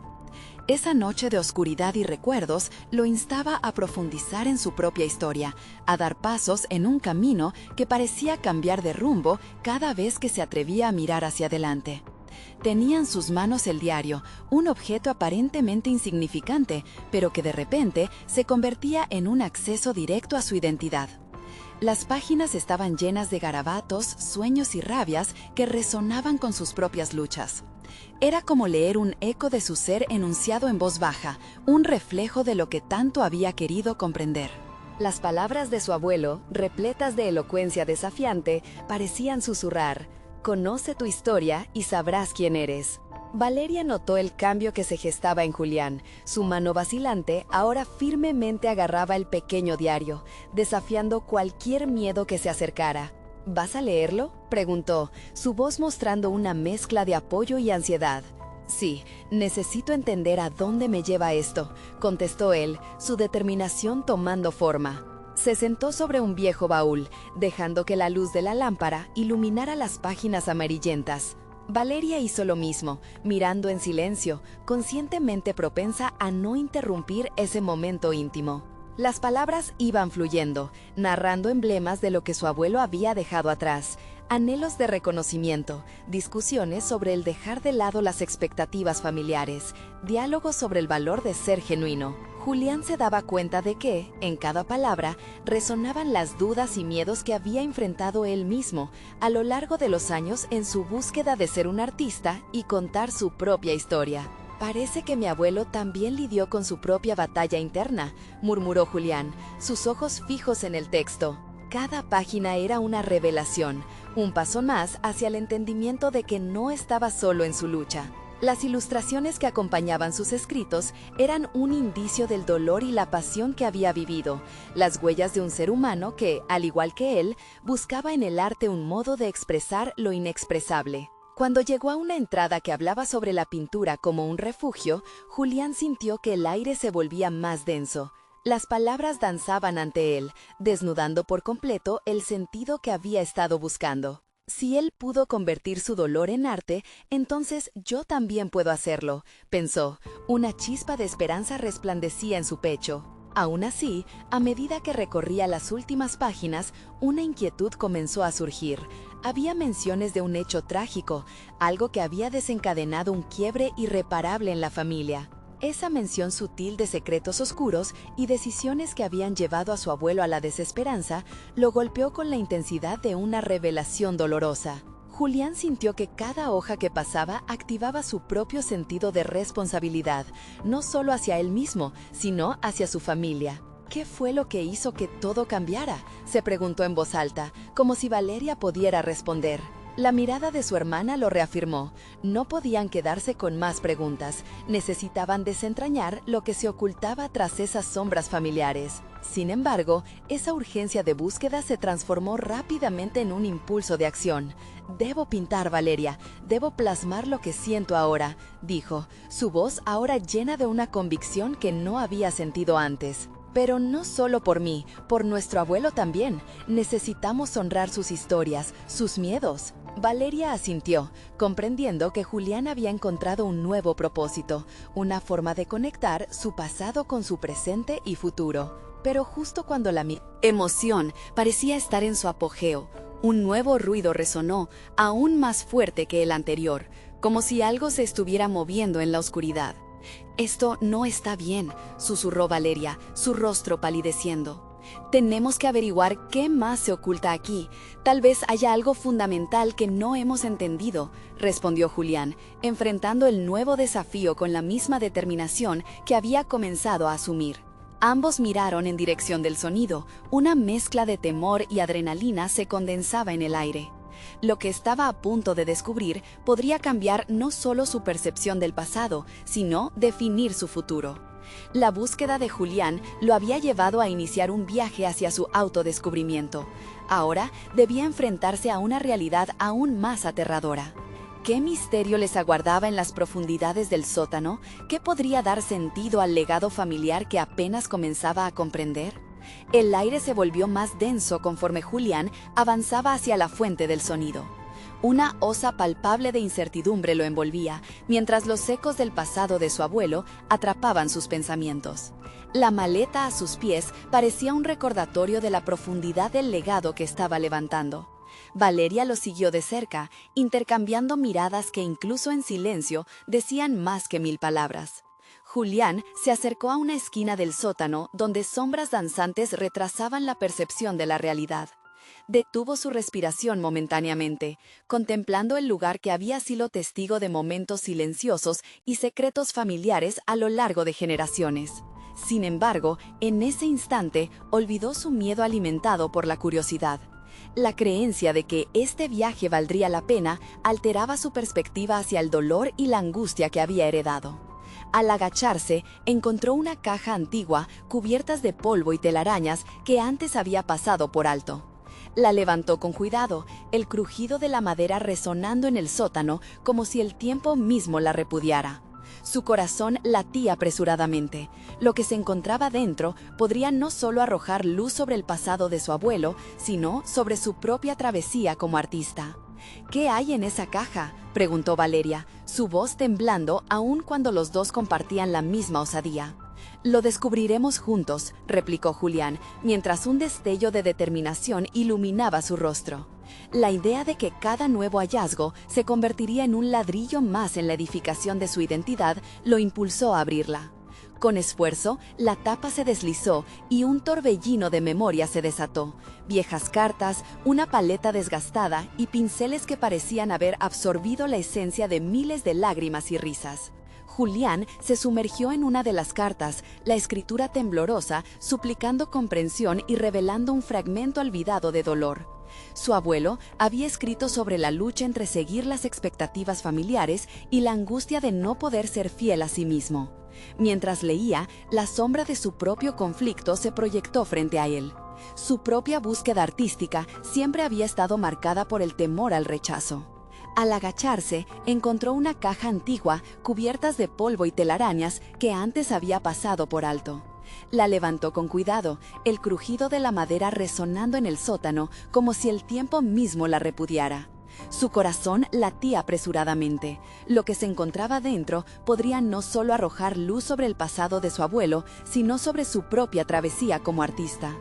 Esa noche de oscuridad y recuerdos lo instaba a profundizar en su propia historia, a dar pasos en un camino que parecía cambiar de rumbo cada vez que se atrevía a mirar hacia adelante. Tenía en sus manos el diario, un objeto aparentemente insignificante, pero que de repente se convertía en un acceso directo a su identidad. Las páginas estaban llenas de garabatos, sueños y rabias que resonaban con sus propias luchas. Era como leer un eco de su ser enunciado en voz baja, un reflejo de lo que tanto había querido comprender. Las palabras de su abuelo, repletas de elocuencia desafiante, parecían susurrar: «Conoce tu historia y sabrás quién eres». Valeria notó el cambio que se gestaba en Julián. Su mano vacilante ahora firmemente agarraba el pequeño diario, desafiando cualquier miedo que se acercara. «¿Vas a leerlo?», preguntó, su voz mostrando una mezcla de apoyo y ansiedad. «Sí, necesito entender a dónde me lleva esto», contestó él, su determinación tomando forma. Se sentó sobre un viejo baúl, dejando que la luz de la lámpara iluminara las páginas amarillentas. Valeria hizo lo mismo, mirando en silencio, conscientemente propensa a no interrumpir ese momento íntimo. Las palabras iban fluyendo, narrando emblemas de lo que su abuelo había dejado atrás, anhelos de reconocimiento, discusiones sobre el dejar de lado las expectativas familiares, diálogos sobre el valor de ser genuino. Julián se daba cuenta de que, en cada palabra, resonaban las dudas y miedos que había enfrentado él mismo a lo largo de los años en su búsqueda de ser un artista y contar su propia historia. «Parece que mi abuelo también lidió con su propia batalla interna», murmuró Julián, sus ojos fijos en el texto. Cada página era una revelación, Un paso más hacia el entendimiento de que no estaba solo en su lucha. Las ilustraciones que acompañaban sus escritos eran un indicio del dolor y la pasión que había vivido, las huellas de un ser humano que, al igual que él, buscaba en el arte un modo de expresar lo inexpresable. Cuando llegó a una entrada que hablaba sobre la pintura como un refugio, Julián sintió que el aire se volvía más denso. Las palabras danzaban ante él, desnudando por completo el sentido que había estado buscando. Si él pudo convertir su dolor en arte, entonces yo también puedo hacerlo, pensó. Una chispa de esperanza resplandecía en su pecho. Aún así, a medida que recorría las últimas páginas, una inquietud comenzó a surgir. Había menciones de un hecho trágico, algo que había desencadenado un quiebre irreparable en la familia. Esa mención sutil de secretos oscuros y decisiones que habían llevado a su abuelo a la desesperanza lo golpeó con la intensidad de una revelación dolorosa. Julián sintió que cada hoja que pasaba activaba su propio sentido de responsabilidad, no solo hacia él mismo, sino hacia su familia. ¿Qué fue lo que hizo que todo cambiara?, se preguntó en voz alta, como si Valeria pudiera responder. La mirada de su hermana lo reafirmó. No podían quedarse con más preguntas. Necesitaban desentrañar lo que se ocultaba tras esas sombras familiares. Sin embargo, esa urgencia de búsqueda se transformó rápidamente en un impulso de acción. «Debo pintar, Valeria. Debo plasmar lo que siento ahora», dijo, su voz ahora llena de una convicción que no había sentido antes. Pero no solo por mí, por nuestro abuelo también. Necesitamos honrar sus historias, sus miedos. Valeria asintió, comprendiendo que Julián había encontrado un nuevo propósito, una forma de conectar su pasado con su presente y futuro. Pero justo cuando la emoción parecía estar en su apogeo, un nuevo ruido resonó, aún más fuerte que el anterior, como si algo se estuviera moviendo en la oscuridad. «Esto no está bien», susurró Valeria, su rostro palideciendo. «Tenemos que averiguar qué más se oculta aquí. Tal vez haya algo fundamental que no hemos entendido», respondió Julián, enfrentando el nuevo desafío con la misma determinación que había comenzado a asumir. Ambos miraron en dirección del sonido. Una mezcla de temor y adrenalina se condensaba en el aire. Lo que estaba a punto de descubrir podría cambiar no solo su percepción del pasado, sino definir su futuro. La búsqueda de Julián lo había llevado a iniciar un viaje hacia su autodescubrimiento. Ahora debía enfrentarse a una realidad aún más aterradora. ¿Qué misterio les aguardaba en las profundidades del sótano? ¿Qué podría dar sentido al legado familiar que apenas comenzaba a comprender? El aire se volvió más denso conforme Julián avanzaba hacia la fuente del sonido. Una osa palpable de incertidumbre lo envolvía, mientras los ecos del pasado de su abuelo atrapaban sus pensamientos. La maleta a sus pies parecía un recordatorio de la profundidad del legado que estaba levantando. Valeria lo siguió de cerca, intercambiando miradas que incluso en silencio decían más que 1000 palabras. Julián se acercó a una esquina del sótano donde sombras danzantes retrasaban la percepción de la realidad. Detuvo su respiración momentáneamente, contemplando el lugar que había sido testigo de momentos silenciosos y secretos familiares a lo largo de generaciones. Sin embargo, en ese instante olvidó su miedo alimentado por la curiosidad. La creencia de que este viaje valdría la pena alteraba su perspectiva hacia el dolor y la angustia que había heredado. Al agacharse, encontró una caja antigua cubiertas de polvo y telarañas que antes había pasado por alto. La levantó con cuidado, el crujido de la madera resonando en el sótano como si el tiempo mismo la repudiara. Su corazón latía apresuradamente. Lo que se encontraba dentro podría no solo arrojar luz sobre el pasado de su abuelo, sino sobre su propia travesía como artista. «¿Qué hay en esa caja?», preguntó Valeria, su voz temblando aun cuando los dos compartían la misma osadía. «Lo descubriremos juntos», replicó Julián, mientras un destello de determinación iluminaba su rostro. La idea de que cada nuevo hallazgo se convertiría en un ladrillo más en la edificación de su identidad lo impulsó a abrirla. Con esfuerzo, la tapa se deslizó y un torbellino de memoria se desató. Viejas cartas, una paleta desgastada y pinceles que parecían haber absorbido la esencia de miles de lágrimas y risas. Julián se sumergió en una de las cartas, la escritura temblorosa, suplicando comprensión y revelando un fragmento olvidado de dolor. Su abuelo había escrito sobre la lucha entre seguir las expectativas familiares y la angustia de no poder ser fiel a sí mismo. Mientras leía, la sombra de su propio conflicto se proyectó frente a él. Su propia búsqueda artística siempre había estado marcada por el temor al rechazo. Al agacharse, encontró una caja antigua cubiertas de polvo y telarañas que antes había pasado por alto. La levantó con cuidado, el crujido de la madera resonando en el sótano como si el tiempo mismo la repudiara. Su corazón latía apresuradamente. Lo que se encontraba dentro podría no solo arrojar luz sobre el pasado de su abuelo, sino sobre su propia travesía como artista.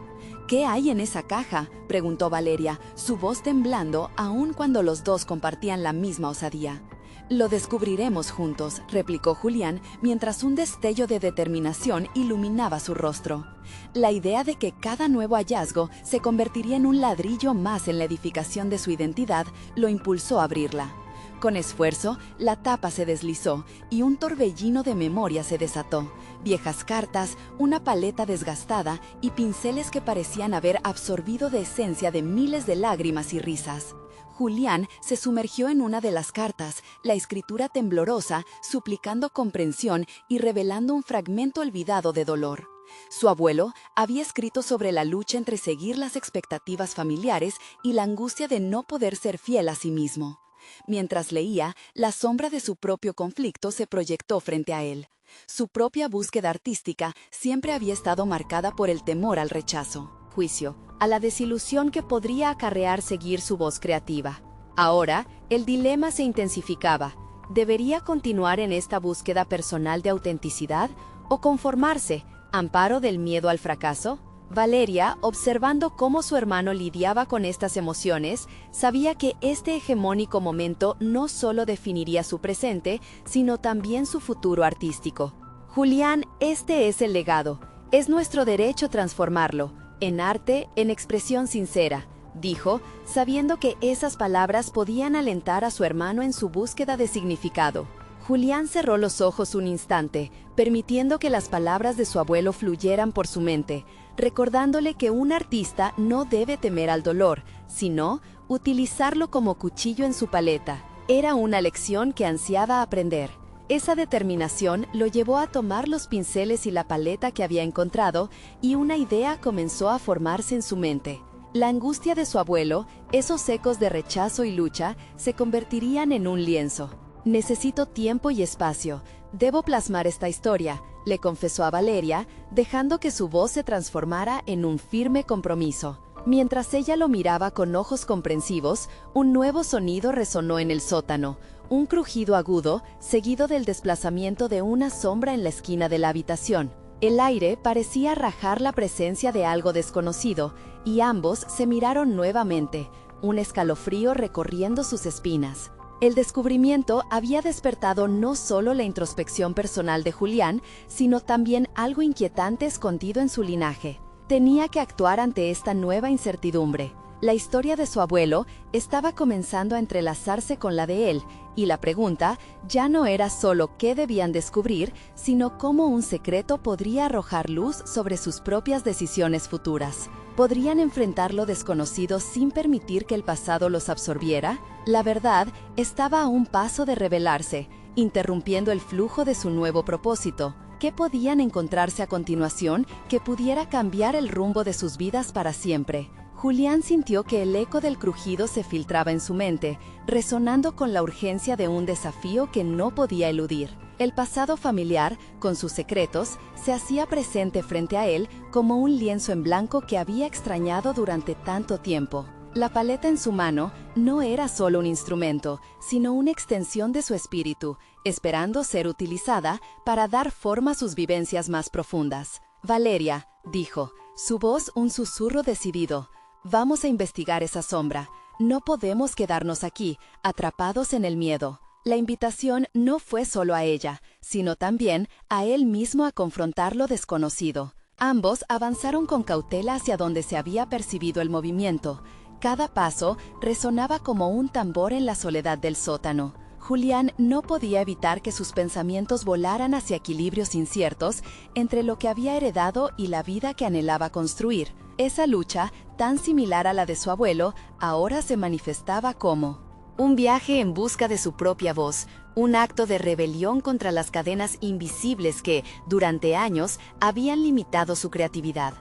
«¿Qué hay en esa caja?», preguntó Valeria, su voz temblando aun cuando los dos compartían la misma osadía. «Lo descubriremos juntos», replicó Julián, mientras un destello de determinación iluminaba su rostro. La idea de que cada nuevo hallazgo se convertiría en un ladrillo más en la edificación de su identidad lo impulsó a abrirla. Con esfuerzo, la tapa se deslizó y un torbellino de memoria se desató. Viejas cartas, una paleta desgastada y pinceles que parecían haber absorbido de esencia de miles de lágrimas y risas. Julián se sumergió en una de las cartas, la escritura temblorosa, suplicando comprensión y revelando un fragmento olvidado de dolor. Su abuelo había escrito sobre la lucha entre seguir las expectativas familiares y la angustia de no poder ser fiel a sí mismo. Mientras leía, la sombra de su propio conflicto se proyectó frente a él. Su propia búsqueda artística siempre había estado marcada por el temor al rechazo, juicio, a la desilusión que podría acarrear seguir su voz creativa. Ahora, el dilema se intensificaba. ¿Debería continuar en esta búsqueda personal de autenticidad o conformarse, amparo del miedo al fracaso? Valeria, observando cómo su hermano lidiaba con estas emociones, sabía que este hegemónico momento no solo definiría su presente, sino también su futuro artístico. Julián, este es el legado. Es nuestro derecho transformarlo, en arte, en expresión sincera, dijo, sabiendo que esas palabras podían alentar a su hermano en su búsqueda de significado. Julián cerró los ojos un instante, permitiendo que las palabras de su abuelo fluyeran por su mente, recordándole que un artista no debe temer al dolor, sino utilizarlo como cuchillo en su paleta. Era una lección que ansiaba aprender. Esa determinación lo llevó a tomar los pinceles y la paleta que había encontrado, y una idea comenzó a formarse en su mente. La angustia de su abuelo, esos ecos de rechazo y lucha, se convertirían en un lienzo. «Necesito tiempo y espacio. Debo plasmar esta historia», le confesó a Valeria, dejando que su voz se transformara en un firme compromiso. Mientras ella lo miraba con ojos comprensivos, un nuevo sonido resonó en el sótano, un crujido agudo, seguido del desplazamiento de una sombra en la esquina de la habitación. El aire parecía rajar la presencia de algo desconocido, y ambos se miraron nuevamente, un escalofrío recorriendo sus espinas. El descubrimiento había despertado no solo la introspección personal de Julián, sino también algo inquietante escondido en su linaje. Tenía que actuar ante esta nueva incertidumbre. La historia de su abuelo estaba comenzando a entrelazarse con la de él, y la pregunta ya no era solo qué debían descubrir, sino cómo un secreto podría arrojar luz sobre sus propias decisiones futuras. ¿Podrían enfrentar lo desconocido sin permitir que el pasado los absorbiera? La verdad estaba a un paso de revelarse, interrumpiendo el flujo de su nuevo propósito. ¿Qué podían encontrarse a continuación que pudiera cambiar el rumbo de sus vidas para siempre? Julián sintió que el eco del crujido se filtraba en su mente, resonando con la urgencia de un desafío que no podía eludir. El pasado familiar, con sus secretos, se hacía presente frente a él como un lienzo en blanco que había extrañado durante tanto tiempo. La paleta en su mano no era solo un instrumento, sino una extensión de su espíritu, esperando ser utilizada para dar forma a sus vivencias más profundas. «Valeria», dijo, su voz un susurro decidido, «vamos a investigar esa sombra. No podemos quedarnos aquí, atrapados en el miedo». La invitación no fue solo a ella, sino también a él mismo a confrontar lo desconocido. Ambos avanzaron con cautela hacia donde se había percibido el movimiento. Cada paso resonaba como un tambor en la soledad del sótano. Julián no podía evitar que sus pensamientos volaran hacia equilibrios inciertos entre lo que había heredado y la vida que anhelaba construir. Esa lucha, tan similar a la de su abuelo, ahora se manifestaba como un viaje en busca de su propia voz, un acto de rebelión contra las cadenas invisibles que, durante años, habían limitado su creatividad.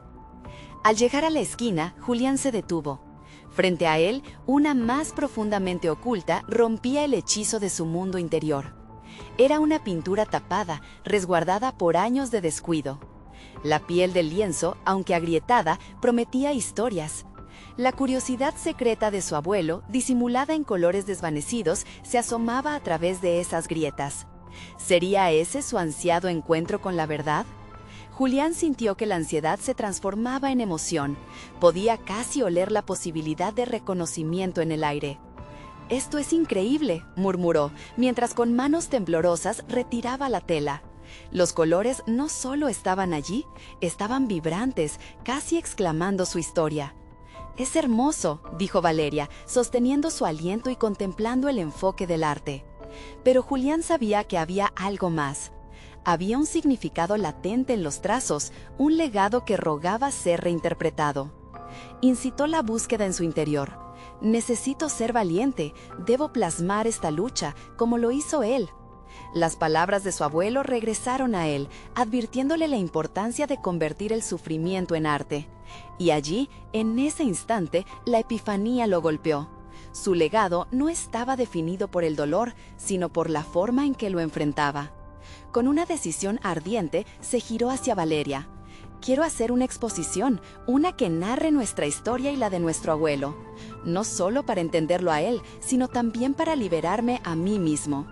Al llegar a la esquina, Julián se detuvo. Frente a él, una más profundamente oculta rompía el hechizo de su mundo interior. Era una pintura tapada, resguardada por años de descuido. La piel del lienzo, aunque agrietada, prometía historias. La curiosidad secreta de su abuelo, disimulada en colores desvanecidos, se asomaba a través de esas grietas. ¿Sería ese su ansiado encuentro con la verdad? Julián sintió que la ansiedad se transformaba en emoción. Podía casi oler la posibilidad de reconocimiento en el aire. «Esto es increíble», murmuró, mientras con manos temblorosas retiraba la tela. Los colores no solo estaban allí, estaban vibrantes, casi exclamando su historia. «Es hermoso», dijo Valeria, sosteniendo su aliento y contemplando el enfoque del arte. Pero Julián sabía que había algo más. Había un significado latente en los trazos, un legado que rogaba ser reinterpretado. Incitó la búsqueda en su interior. «Necesito ser valiente, debo plasmar esta lucha, como lo hizo él». Las palabras de su abuelo regresaron a él, advirtiéndole la importancia de convertir el sufrimiento en arte. Y allí, en ese instante, la epifanía lo golpeó. Su legado no estaba definido por el dolor, sino por la forma en que lo enfrentaba. Con una decisión ardiente, se giró hacia Valeria. «Quiero hacer una exposición, una que narre nuestra historia y la de nuestro abuelo. No solo para entenderlo a él, sino también para liberarme a mí mismo».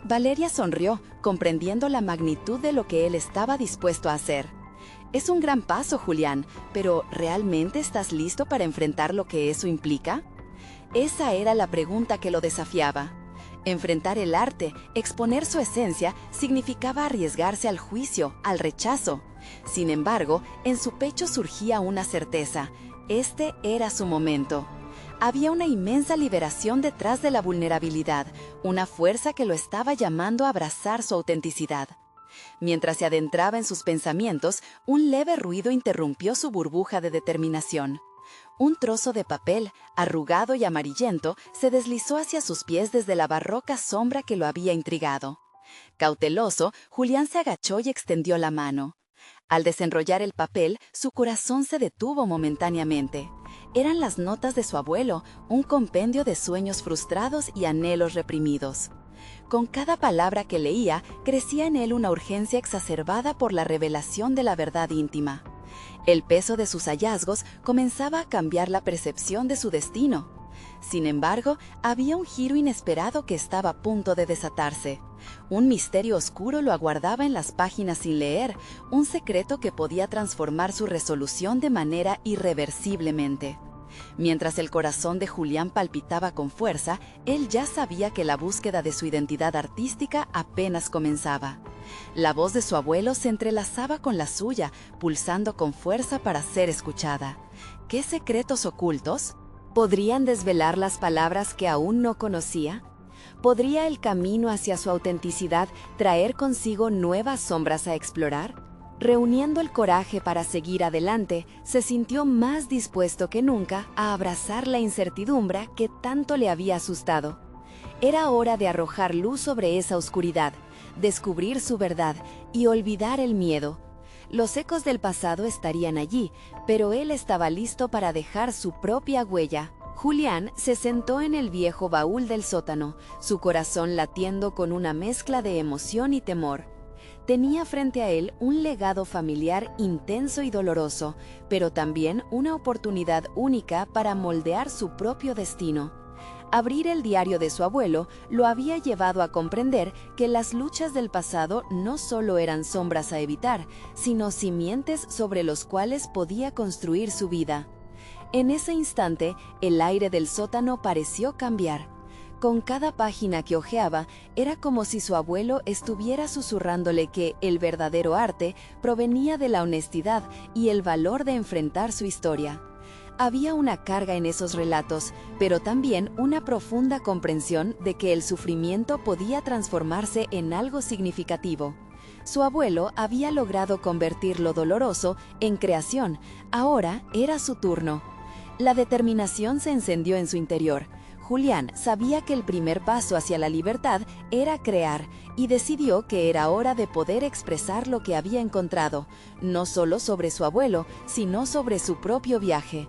Valeria sonrió, comprendiendo la magnitud de lo que él estaba dispuesto a hacer. «Es un gran paso, Julián, pero ¿realmente estás listo para enfrentar lo que eso implica?». Esa era la pregunta que lo desafiaba. Enfrentar el arte, exponer su esencia, significaba arriesgarse al juicio, al rechazo. Sin embargo, en su pecho surgía una certeza. Este era su momento. Había una inmensa liberación detrás de la vulnerabilidad, una fuerza que lo estaba llamando a abrazar su autenticidad. Mientras se adentraba en sus pensamientos, un leve ruido interrumpió su burbuja de determinación. Un trozo de papel, arrugado y amarillento, se deslizó hacia sus pies desde la barroca sombra que lo había intrigado. Cauteloso, Julián se agachó y extendió la mano. Al desenrollar el papel, su corazón se detuvo momentáneamente. Eran las notas de su abuelo, un compendio de sueños frustrados y anhelos reprimidos. Con cada palabra que leía, crecía en él una urgencia exacerbada por la revelación de la verdad íntima. El peso de sus hallazgos comenzaba a cambiar la percepción de su destino. Sin embargo, había un giro inesperado que estaba a punto de desatarse. Un misterio oscuro lo aguardaba en las páginas sin leer, un secreto que podía transformar su resolución de manera irreversiblemente. Mientras el corazón de Julián palpitaba con fuerza, él ya sabía que la búsqueda de su identidad artística apenas comenzaba. La voz de su abuelo se entrelazaba con la suya, pulsando con fuerza para ser escuchada. ¿Qué secretos ocultos? ¿Podrían desvelar las palabras que aún no conocía? ¿Podría el camino hacia su autenticidad traer consigo nuevas sombras a explorar? Reuniendo el coraje para seguir adelante, se sintió más dispuesto que nunca a abrazar la incertidumbre que tanto le había asustado. Era hora de arrojar luz sobre esa oscuridad, descubrir su verdad y olvidar el miedo. Los ecos del pasado estarían allí, pero él estaba listo para dejar su propia huella. Julián se sentó en el viejo baúl del sótano, su corazón latiendo con una mezcla de emoción y temor. Tenía frente a él un legado familiar intenso y doloroso, pero también una oportunidad única para moldear su propio destino. Abrir el diario de su abuelo lo había llevado a comprender que las luchas del pasado no solo eran sombras a evitar, sino simientes sobre los cuales podía construir su vida. En ese instante, el aire del sótano pareció cambiar. Con cada página que hojeaba, era como si su abuelo estuviera susurrándole que el verdadero arte provenía de la honestidad y el valor de enfrentar su historia. Había una carga en esos relatos, pero también una profunda comprensión de que el sufrimiento podía transformarse en algo significativo. Su abuelo había logrado convertir lo doloroso en creación. Ahora era su turno. La determinación se encendió en su interior. Julián sabía que el primer paso hacia la libertad era crear, y decidió que era hora de poder expresar lo que había encontrado, no solo sobre su abuelo, sino sobre su propio viaje.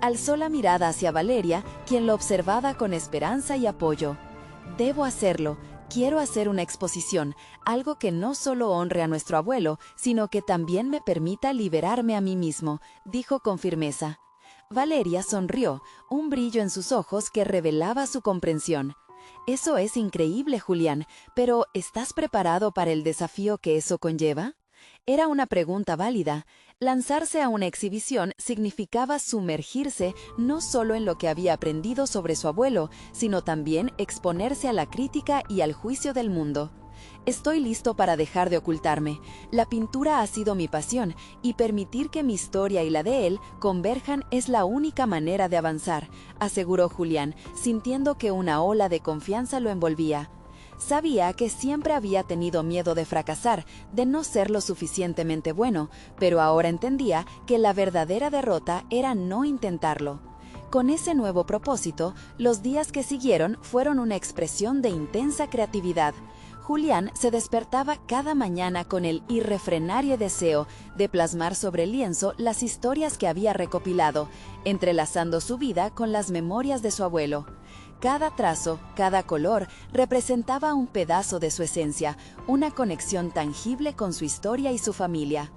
Alzó la mirada hacia Valeria, quien lo observaba con esperanza y apoyo. «Debo hacerlo. Quiero hacer una exposición, algo que no solo honre a nuestro abuelo, sino que también me permita liberarme a mí mismo», dijo con firmeza. Valeria sonrió, un brillo en sus ojos que revelaba su comprensión. «Eso es increíble, Julián, pero ¿estás preparado para el desafío que eso conlleva?». Era una pregunta válida. Lanzarse a una exhibición significaba sumergirse no solo en lo que había aprendido sobre su abuelo, sino también exponerse a la crítica y al juicio del mundo. «Estoy listo para dejar de ocultarme. La pintura ha sido mi pasión, y permitir que mi historia y la de él converjan es la única manera de avanzar», aseguró Julián, sintiendo que una ola de confianza lo envolvía. Sabía que siempre había tenido miedo de fracasar, de no ser lo suficientemente bueno, pero ahora entendía que la verdadera derrota era no intentarlo. Con ese nuevo propósito, los días que siguieron fueron una expresión de intensa creatividad. Julián se despertaba cada mañana con el irrefrenable deseo de plasmar sobre el lienzo las historias que había recopilado, entrelazando su vida con las memorias de su abuelo. Cada trazo, cada color, representaba un pedazo de su esencia, una conexión tangible con su historia y su familia.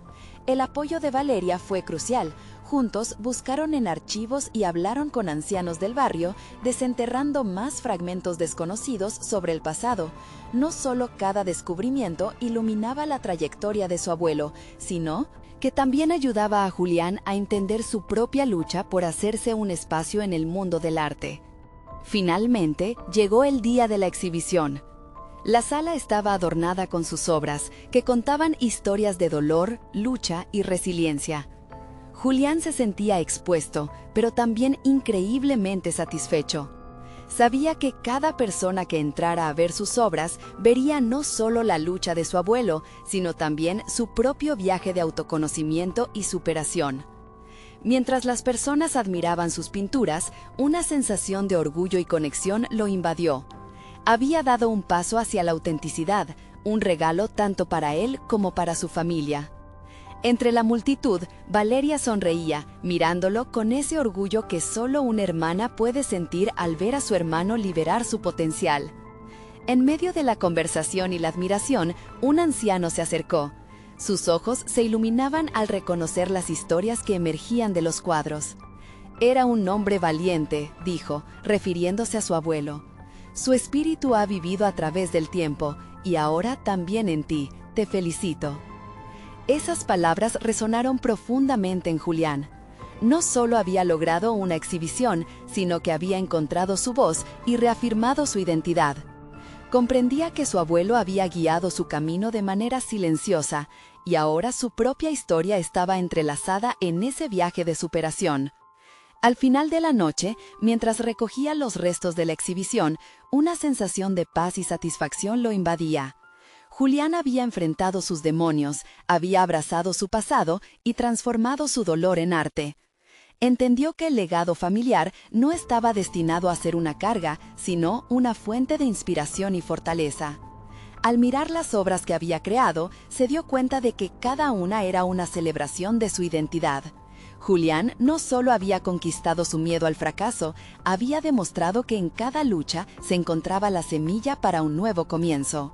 El apoyo de Valeria fue crucial. Juntos buscaron en archivos y hablaron con ancianos del barrio, desenterrando más fragmentos desconocidos sobre el pasado. No solo cada descubrimiento iluminaba la trayectoria de su abuelo, sino que también ayudaba a Julián a entender su propia lucha por hacerse un espacio en el mundo del arte. Finalmente, llegó el día de la exhibición. La sala estaba adornada con sus obras, que contaban historias de dolor, lucha y resiliencia. Julián se sentía expuesto, pero también increíblemente satisfecho. Sabía que cada persona que entrara a ver sus obras vería no solo la lucha de su abuelo, sino también su propio viaje de autoconocimiento y superación. Mientras las personas admiraban sus pinturas, una sensación de orgullo y conexión lo invadió. Había dado un paso hacia la autenticidad, un regalo tanto para él como para su familia. Entre la multitud, Valeria sonreía, mirándolo con ese orgullo que solo una hermana puede sentir al ver a su hermano liberar su potencial. En medio de la conversación y la admiración, un anciano se acercó. Sus ojos se iluminaban al reconocer las historias que emergían de los cuadros. «Era un hombre valiente», dijo, refiriéndose a su abuelo. «Su espíritu ha vivido a través del tiempo, y ahora también en ti. Te felicito». Esas palabras resonaron profundamente en Julián. No solo había logrado una exhibición, sino que había encontrado su voz y reafirmado su identidad. Comprendía que su abuelo había guiado su camino de manera silenciosa, y ahora su propia historia estaba entrelazada en ese viaje de superación. Al final de la noche, mientras recogía los restos de la exhibición, una sensación de paz y satisfacción lo invadía. Julián había enfrentado sus demonios, había abrazado su pasado y transformado su dolor en arte. Entendió que el legado familiar no estaba destinado a ser una carga, sino una fuente de inspiración y fortaleza. Al mirar las obras que había creado, se dio cuenta de que cada una era una celebración de su identidad. Julián no solo había conquistado su miedo al fracaso, había demostrado que en cada lucha se encontraba la semilla para un nuevo comienzo.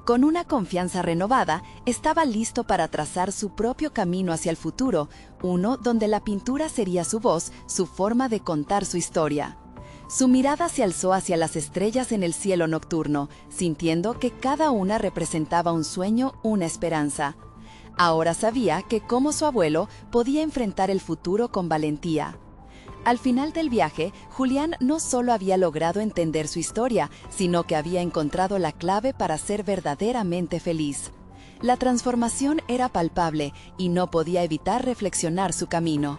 Con una confianza renovada, estaba listo para trazar su propio camino hacia el futuro, uno donde la pintura sería su voz, su forma de contar su historia. Su mirada se alzó hacia las estrellas en el cielo nocturno, sintiendo que cada una representaba un sueño, una esperanza. Ahora sabía que, como su abuelo, podía enfrentar el futuro con valentía. Al final del viaje, Julián no solo había logrado entender su historia, sino que había encontrado la clave para ser verdaderamente feliz. La transformación era palpable y no podía evitar reflexionar su camino.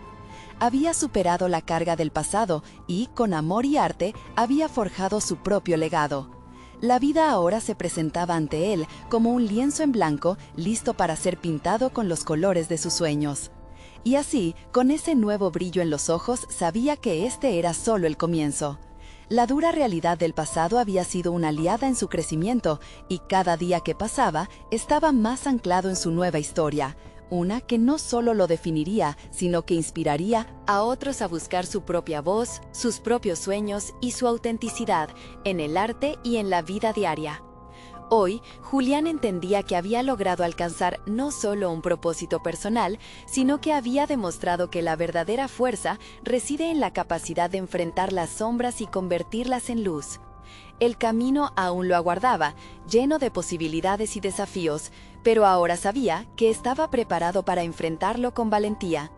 había superado la carga del pasado y, con amor y arte, había forjado su propio legado. La vida ahora se presentaba ante él como un lienzo en blanco, listo para ser pintado con los colores de sus sueños. Y así, con ese nuevo brillo en los ojos, sabía que este era solo el comienzo. La dura realidad del pasado había sido una aliada en su crecimiento, y cada día que pasaba estaba más anclado en su nueva historia, una que no solo lo definiría, sino que inspiraría a otros a buscar su propia voz, sus propios sueños y su autenticidad en el arte y en la vida diaria. Hoy, Julián entendía que había logrado alcanzar no solo un propósito personal, sino que había demostrado que la verdadera fuerza reside en la capacidad de enfrentar las sombras y convertirlas en luz. El camino aún lo aguardaba, lleno de posibilidades y desafíos, pero ahora sabía que estaba preparado para enfrentarlo con valentía.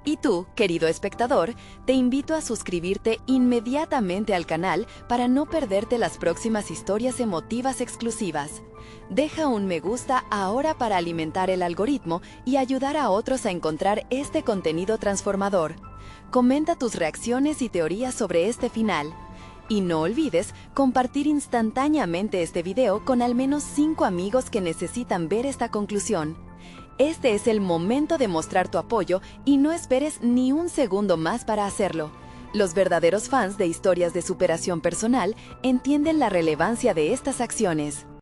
Y tú, querido espectador, te invito a suscribirte inmediatamente al canal para no perderte las próximas historias emotivas exclusivas. Deja un me gusta ahora para alimentar el algoritmo y ayudar a otros a encontrar este contenido transformador. Comenta tus reacciones y teorías sobre este final. Y no olvides compartir instantáneamente este video con al menos 5 amigos que necesitan ver esta conclusión. Este es el momento de mostrar tu apoyo y no esperes ni un segundo más para hacerlo. Los verdaderos fans de historias de superación personal entienden la relevancia de estas acciones.